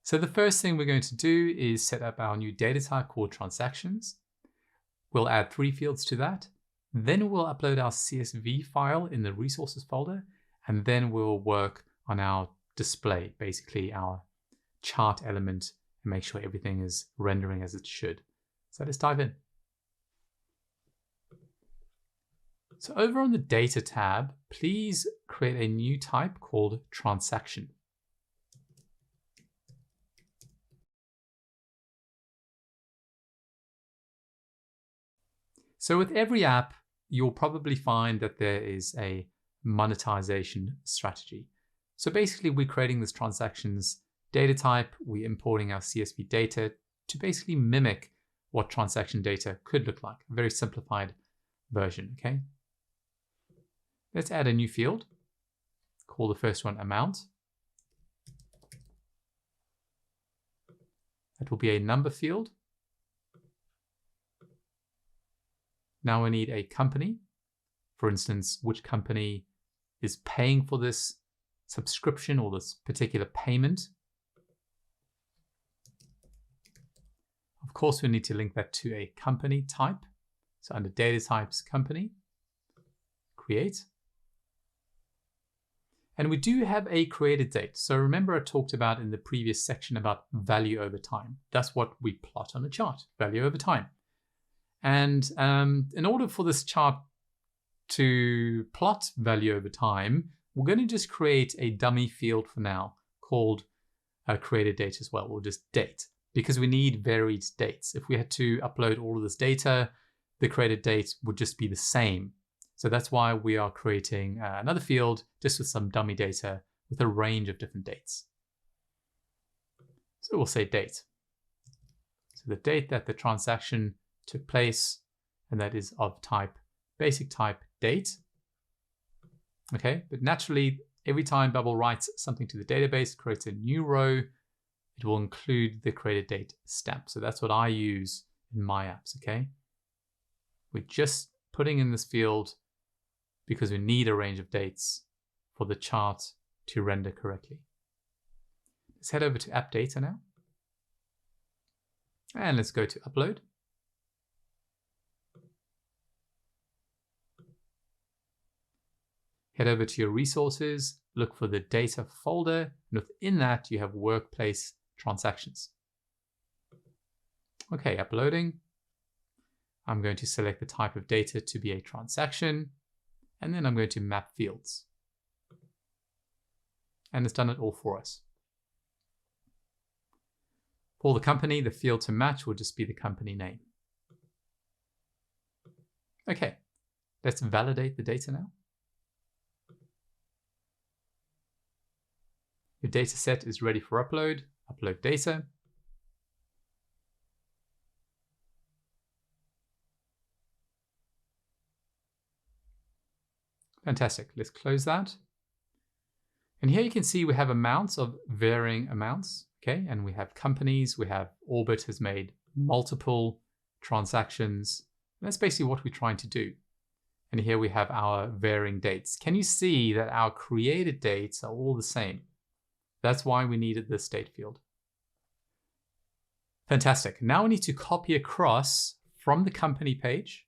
So the first thing we're going to do is set up our new data type called transactions. We'll add 3 fields to that. Then we'll upload our CSV file in the resources folder, and then we'll work on our display, basically our chart element, and make sure everything is rendering as it should. So let's dive in. So over on the data tab, please create a new type called transaction. So with every app, you'll probably find that there is a monetization strategy. So basically we're creating this transactions data type, we're importing our CSV data to basically mimic what transaction data could look like, a very simplified version, okay? Let's add a new field, call the first one amount. That will be a number field. Now we need a company. For instance, which company is paying for this subscription or this particular payment. Of course, we need to link that to a company type. So under data types, company, create. And we do have a created date. So remember I talked about in the previous section about value over time. That's what we plot on a chart, value over time. And in order for this chart to plot value over time, we're going to just create a dummy field for now called created date as well, or just date, because we need varied dates. If we had to upload all of this data, the created date would just be the same. So that's why we are creating another field just with some dummy data with a range of different dates. So we'll say date. So the date that the transaction took place, and that is of type, basic type date. Okay, but naturally, every time Bubble writes something to the database, creates a new row, it will include the created date stamp. So that's what I use in my apps, okay? We're just putting in this field because we need a range of dates for the chart to render correctly. Let's head over to app data now. And let's go to upload. Head over to your resources, look for the data folder, and within that you have workplace transactions. Okay, uploading. I'm going to select the type of data to be a transaction, and then I'm going to map fields. And it's done it all for us. For the company, the field to match will just be the company name. Okay, let's validate the data now. Your data set is ready for upload. Upload data. Fantastic. Let's close that. And here you can see we have amounts of varying amounts. Okay, and we have companies. We have Orbit has made multiple transactions. And that's basically what we're trying to do. And here we have our varying dates. Can you see that our created dates are all the same? That's why we needed this date field. Fantastic. Now we need to copy across from the company page.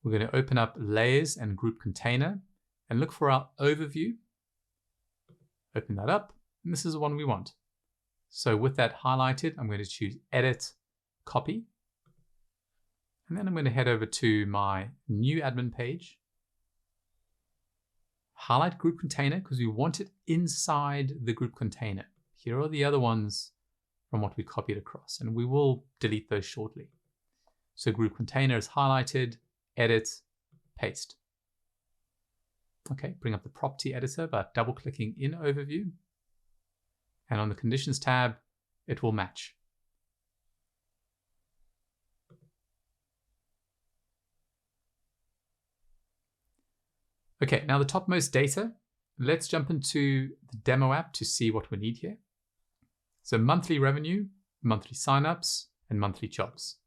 We're going to open up layers and group container and look for our overview. Open that up, and this is the one we want. So with that highlighted, I'm going to choose edit, copy. And then I'm going to head over to my new admin page. Highlight group container because we want it inside the group container. Here are the other ones from what we copied across, and we will delete those shortly. So group container is highlighted, edit, paste. Okay, bring up the property editor by double-clicking in overview. And on the conditions tab, it will match. Okay, now the topmost data, let's jump into the demo app to see what we need here. So monthly revenue, monthly signups, and monthly jobs.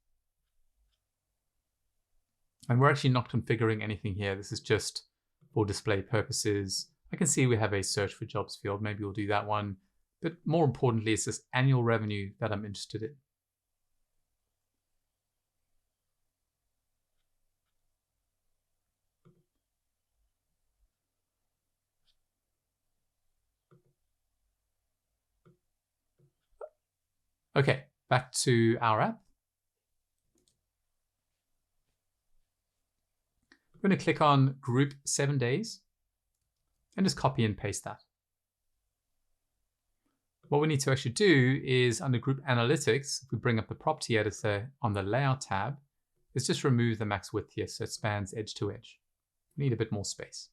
And we're actually not configuring anything here. This is just for display purposes, I can see we have a search for jobs field. Maybe we'll do that one. But more importantly, it's this annual revenue that I'm interested in. Okay, back to our app. I'm going to click on group 7 days and just copy and paste that. What we need to actually do is under group analytics, if we bring up the property editor on the layout tab, is just remove the max width here so it spans edge to edge. We need a bit more space.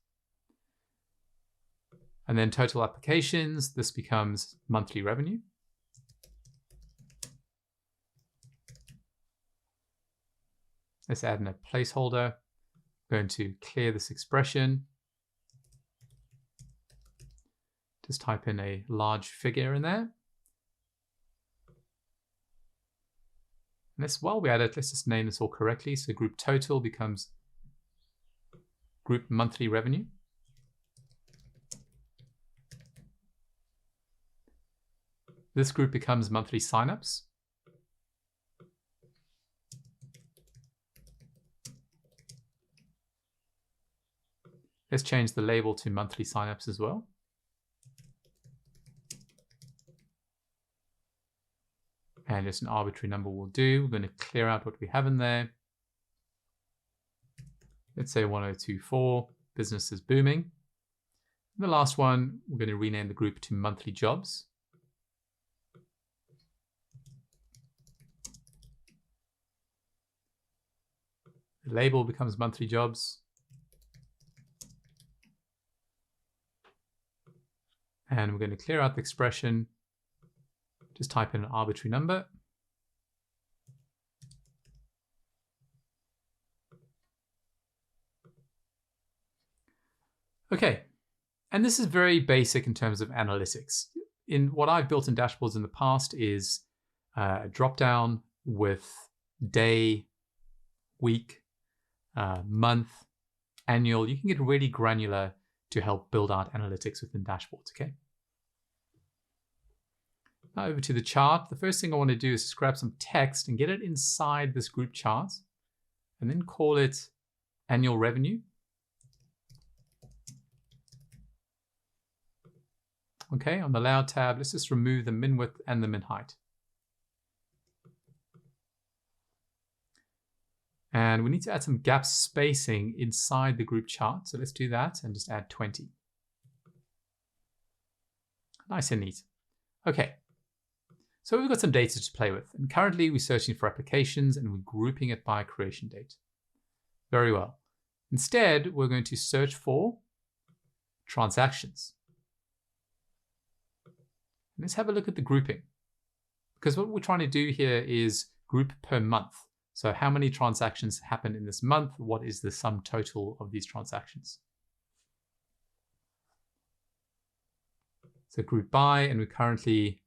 And then total applications, this becomes monthly revenue. Let's add in a placeholder. I'm going to clear this expression. Just type in a large figure in there. And while we're at it, let's just name this all correctly. So group total becomes group monthly revenue. This group becomes monthly signups. Let's change the label to monthly signups as well. And just an arbitrary number will do. We're going to clear out what we have in there. Let's say 1024, business is booming. And the last one, we're going to rename the group to monthly jobs. The label becomes monthly jobs. And we're going to clear out the expression. Just type in an arbitrary number. Okay, and this is very basic in terms of analytics. In what I've built in dashboards in the past is a drop-down with day, week, month, annual. You can get really granular to help build out analytics within dashboards, okay? Now over to the chart. The first thing I want to do is just grab some text and get it inside this group chart and then call it annual revenue. Okay, on the layout tab, let's just remove the min width and the min height. And we need to add some gap spacing inside the group chart. So let's do that and just add 20. Nice and neat. Okay. So we've got some data to play with. And currently we're searching for applications and we're grouping it by creation date. Very well. Instead, we're going to search for transactions. Let's have a look at the grouping. Because what we're trying to do here is group per month. So how many transactions happen in this month? What is the sum total of these transactions? So group by, and we're currently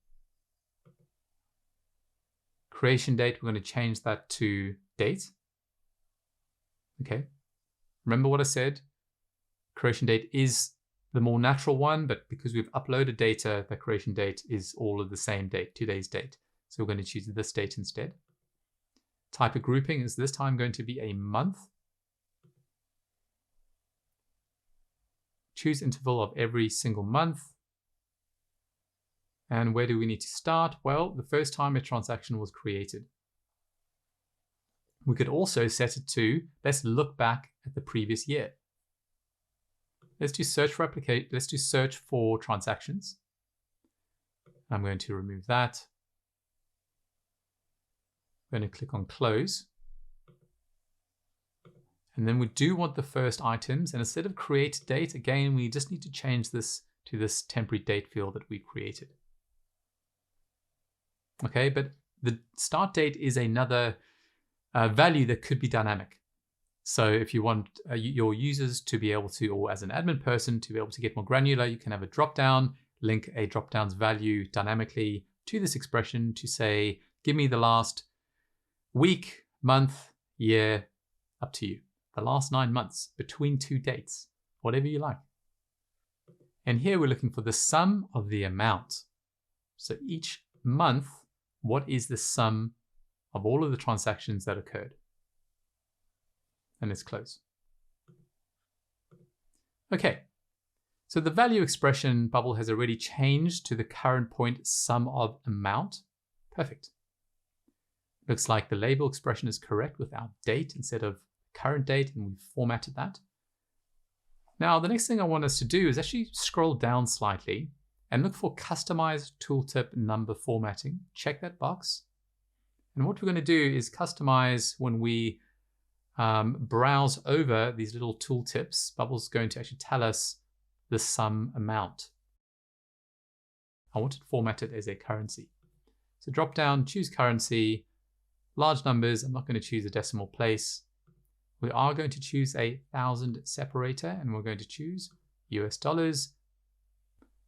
creation date. We're going to change that to date. Okay. Remember what I said? Creation date is the more natural one, but because we've uploaded data, the creation date is all of the same date, today's date. So we're going to choose this date instead. Type of grouping is this time going to be a month. Choose interval of every single month. And where do we need to start? Well, the first time a transaction was created. We could also set it to, let's look back at the previous year. Let's do search for let's do search for transactions. I'm going to remove that. I'm going to click on close. And then we do want the first items. And instead of create date, again, we just need to change this to this temporary date field that we created. Okay, but the start date is another value that could be dynamic. So if you want your users to be able to, or as an admin person, to be able to get more granular, you can have a drop-down, link a drop-down's value dynamically to this expression to say, give me the last week, month, year, up to you. The last 9 months between two dates, whatever you like. And here we're looking for the sum of the amount. So each month, what is the sum of all of the transactions that occurred? And let's close. Okay, so the value expression bubble has already changed to the current point sum of amount. Perfect. Looks like the label expression is correct with our date instead of current date, and we've formatted that. Now, the next thing I want us to do is actually scroll down slightly and look for customize tooltip number formatting. Check that box. And what we're going to do is customize when we browse over these little tooltips. Bubble's going to actually tell us the sum amount. I want it formatted as a currency. So drop down, choose currency, large numbers. I'm not going to choose a decimal place. We are going to choose a 1000 separator, and we're going to choose US dollars.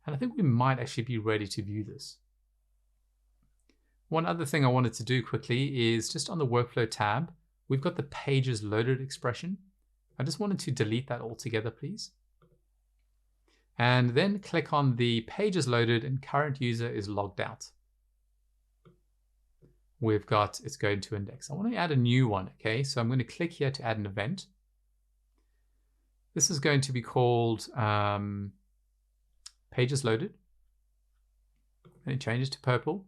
And I think we might actually be ready to view this. One other thing I wanted to do quickly is just on the workflow tab, we've got the pages loaded expression. I just wanted to delete that altogether, please. And then click on the pages loaded and current user is logged out. We've got it's going to index. I want to add a new one, okay? So I'm going to click here to add an event. This is going to be called pages loaded. And it changes to purple.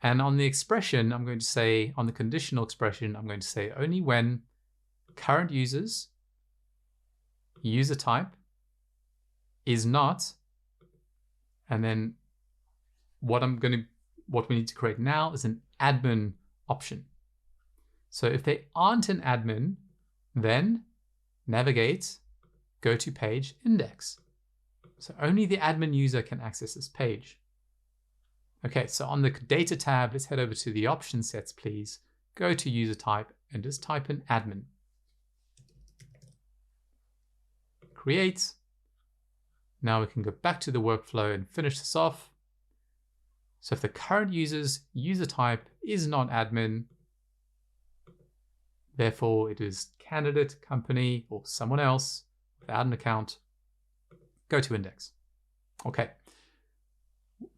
And on the expression, I'm going to say, on the conditional expression, I'm going to say only when current users, user type, is not, and then what we need to create now is an admin option. So if they aren't an admin, then navigate, go to page index. So only the admin user can access this page. Okay, so on the data tab, let's head over to the option sets, please. Go to user type and just type in admin. Create. Now we can go back to the workflow and finish this off. So if the current user's user type is not admin, therefore it is candidate, company, or someone else without an account, go to index. Okay.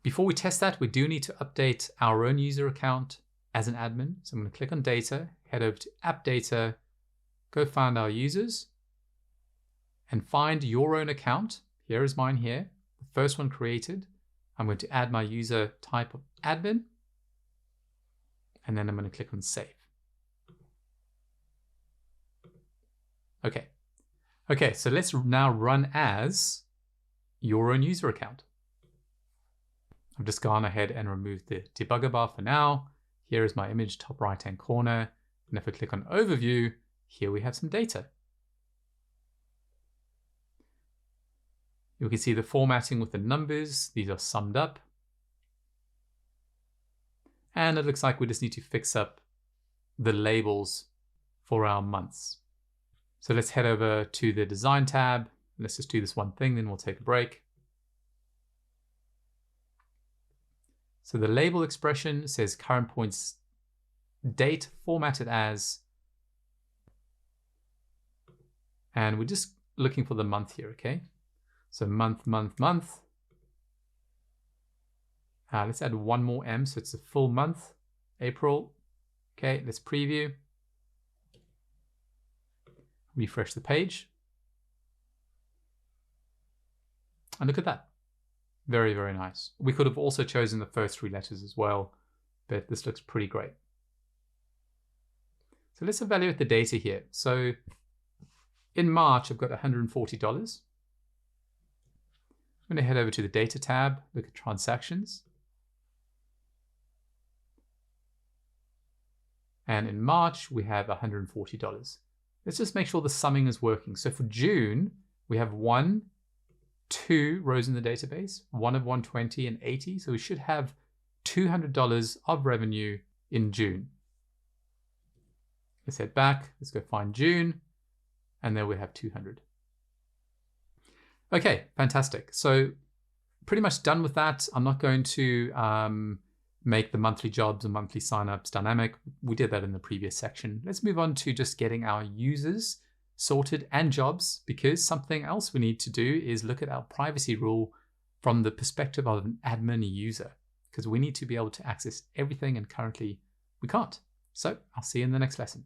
Before we test that, we do need to update our own user account as an admin. So I'm going to click on data, head over to app data, go find our users, and find your own account. Here is mine here, the first one created. I'm going to add my user type of admin, and then I'm going to click on save. Okay. Okay, so let's now run as your own user account. I've just gone ahead and removed the debugger bar for now. Here is my image top right-hand corner. And if I click on overview, here we have some data. You can see the formatting with the numbers. These are summed up. And it looks like we just need to fix up the labels for our months. So let's head over to the design tab. Let's just do this one thing, then we'll take a break. So the label expression says current points date formatted as, and we're just looking for the month here, okay? So month, month, month. Let's add one more M, so it's a full month, April. Okay, let's preview. Refresh the page. And look at that. Very, very nice. We could have also chosen the first three letters as well, but this looks pretty great. So let's evaluate the data here. So in March, I've got $140. I'm going to head over to the data tab, look at transactions. And in March, we have $140. Let's just make sure the summing is working. So for June, we have 2 rows in the database, one of 120 and 80. So we should have $200 of revenue in June. Let's head back. Let's go find June. And there we have 200. Okay, fantastic. So pretty much done with that. I'm not going to make the monthly jobs and monthly signups dynamic. We did that in the previous section. Let's move on to just getting our users sorted and jobs, because something else we need to do is look at our privacy rule from the perspective of an admin user, because we need to be able to access everything and currently we can't. So I'll see you in the next lesson.